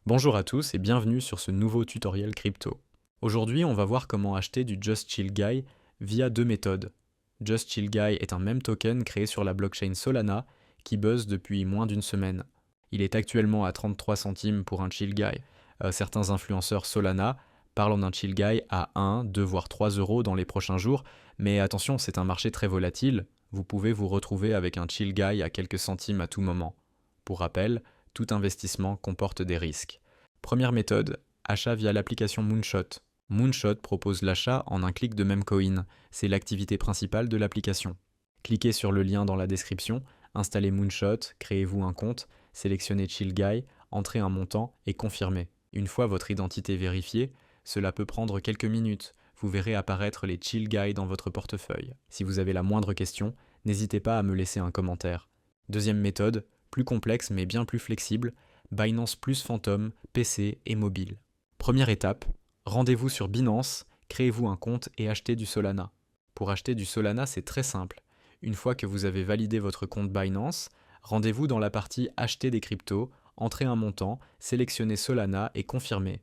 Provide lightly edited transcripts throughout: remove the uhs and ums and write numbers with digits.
Bonjour à tous et bienvenue sur ce nouveau tutoriel crypto. Aujourd'hui, on va voir comment acheter du Just Chill Guy via deux méthodes. Just Chill Guy est un meme token créé sur la blockchain Solana qui buzz depuis moins d'une semaine. Il est actuellement à 33 centimes pour un Chill Guy. Certains influenceurs Solana parlent d'un Chill Guy à 1, 2 voire 3 euros dans les prochains jours, mais attention, c'est un marché très volatile. Vous pouvez vous retrouver avec un Chill Guy à quelques centimes à tout moment. Pour rappel, tout investissement comporte des risques. Première méthode, achat via l'application Moonshot. Moonshot propose l'achat en un clic de Memecoin, c'est l'activité principale de l'application. Cliquez sur le lien dans la description, installez Moonshot, créez-vous un compte, sélectionnez Chill Guy, entrez un montant et confirmez. Une fois votre identité vérifiée, cela peut prendre quelques minutes. Vous verrez apparaître les Chill Guy dans votre portefeuille. Si vous avez la moindre question, n'hésitez pas à me laisser un commentaire. Deuxième méthode, plus complexe mais bien plus flexible, Binance plus Phantom, PC et mobile. Première étape, rendez-vous sur Binance, créez-vous un compte et achetez du Solana. Pour acheter du Solana, c'est très simple. Une fois que vous avez validé votre compte Binance, rendez-vous dans la partie Acheter des cryptos, entrez un montant, sélectionnez Solana et confirmez.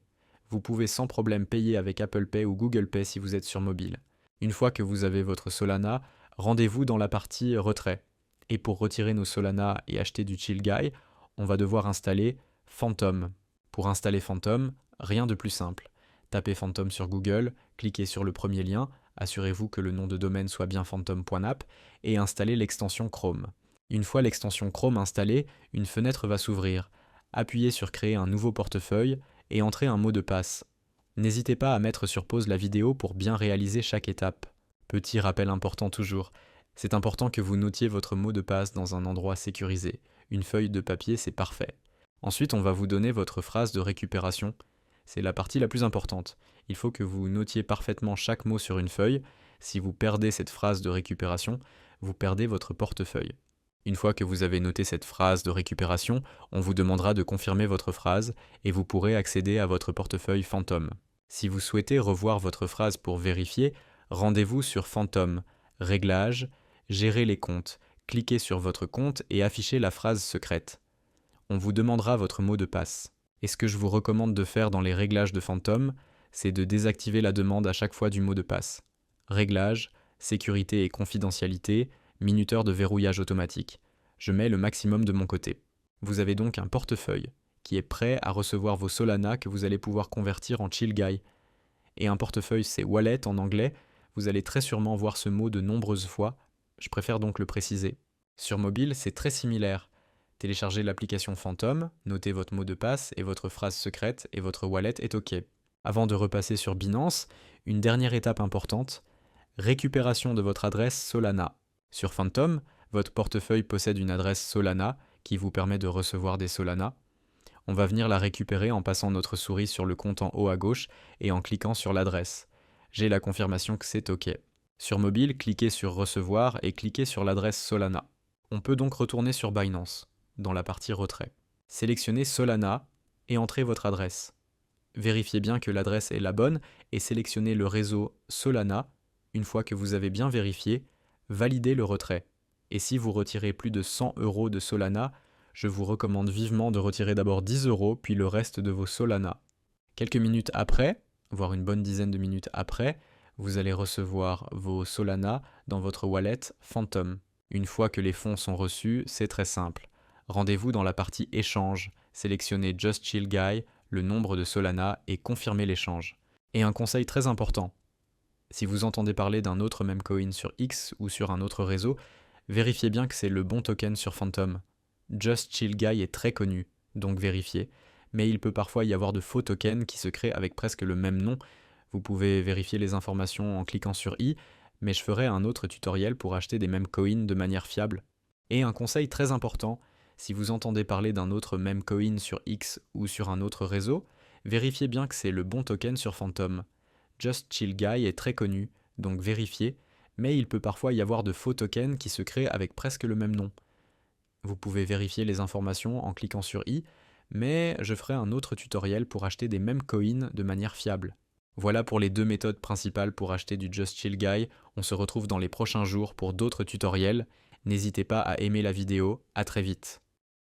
Vous pouvez sans problème payer avec Apple Pay ou Google Pay si vous êtes sur mobile. Une fois que vous avez votre Solana, rendez-vous dans la partie Retrait. Et pour retirer nos Solana et acheter du Chill Guy, on va devoir installer Phantom. Pour installer Phantom, rien de plus simple. Tapez Phantom sur Google, cliquez sur le premier lien, assurez-vous que le nom de domaine soit bien phantom.app et installez l'extension Chrome. Une fois l'extension Chrome installée, une fenêtre va s'ouvrir. Appuyez sur Créer un nouveau portefeuille et entrez un mot de passe. N'hésitez pas à mettre sur pause la vidéo pour bien réaliser chaque étape. Petit rappel important toujours, c'est important que vous notiez votre mot de passe dans un endroit sécurisé. Une feuille de papier, c'est parfait. Ensuite, on va vous donner votre phrase de récupération. C'est la partie la plus importante. Il faut que vous notiez parfaitement chaque mot sur une feuille. Si vous perdez cette phrase de récupération, vous perdez votre portefeuille. Une fois que vous avez noté cette phrase de récupération, on vous demandera de confirmer votre phrase et vous pourrez accéder à votre portefeuille Phantom. Si vous souhaitez revoir votre phrase pour vérifier, rendez-vous sur Phantom, Réglages, Gérer les comptes. Cliquez sur votre compte et affichez la phrase secrète. On vous demandera votre mot de passe. Et ce que je vous recommande de faire dans les réglages de Phantom, c'est de désactiver la demande à chaque fois du mot de passe. Réglages, sécurité et confidentialité, minuteur de verrouillage automatique. Je mets le maximum de mon côté. Vous avez donc un portefeuille qui est prêt à recevoir vos Solana que vous allez pouvoir convertir en Chill Guy. Et un portefeuille, c'est wallet en anglais. Vous allez très sûrement voir ce mot de nombreuses fois. Je préfère donc le préciser. Sur mobile, c'est très similaire. Téléchargez l'application Phantom, notez votre mot de passe et votre phrase secrète et votre wallet est OK. Avant de repasser sur Binance, une dernière étape importante, récupération de votre adresse Solana. Sur Phantom, votre portefeuille possède une adresse Solana qui vous permet de recevoir des Solana. On va venir la récupérer en passant notre souris sur le compte en haut à gauche et en cliquant sur l'adresse. J'ai la confirmation que c'est OK. Sur mobile, cliquez sur Recevoir et cliquez sur l'adresse Solana. On peut donc retourner sur Binance, dans la partie Retrait. Sélectionnez Solana et entrez votre adresse. Vérifiez bien que l'adresse est la bonne et sélectionnez le réseau Solana. Une fois que vous avez bien vérifié, validez le retrait. Et si vous retirez plus de 100 euros de Solana, je vous recommande vivement de retirer d'abord 10 euros puis le reste de vos Solana. Quelques minutes après, voire une bonne dizaine de minutes après, vous allez recevoir vos Solana dans votre wallet Phantom. Une fois que les fonds sont reçus, c'est très simple. Rendez-vous dans la partie Échange, sélectionnez Just Chill Guy, le nombre de Solana et confirmez l'échange. Et un conseil très important, si vous entendez parler d'un autre memecoin sur X ou sur un autre réseau, vérifiez bien que c'est le bon token sur Phantom. Just Chill Guy est très connu, donc vérifiez, mais il peut parfois y avoir de faux tokens qui se créent avec presque le même nom. Vous pouvez vérifier les informations en cliquant sur i, mais je ferai un autre tutoriel pour acheter des memecoins de manière fiable. Et un conseil très important, si vous entendez parler d'un autre memecoin sur X ou sur un autre réseau, vérifiez bien que c'est le bon token sur Phantom. Just Chill Guy est très connu, donc vérifiez, mais il peut parfois y avoir de faux tokens qui se créent avec presque le même nom. Vous pouvez vérifier les informations en cliquant sur i, mais je ferai un autre tutoriel pour acheter des memecoins de manière fiable. Voilà pour les deux méthodes principales pour acheter du Just Chill Guy. On se retrouve dans les prochains jours pour d'autres tutoriels. N'hésitez pas à aimer la vidéo, à très vite.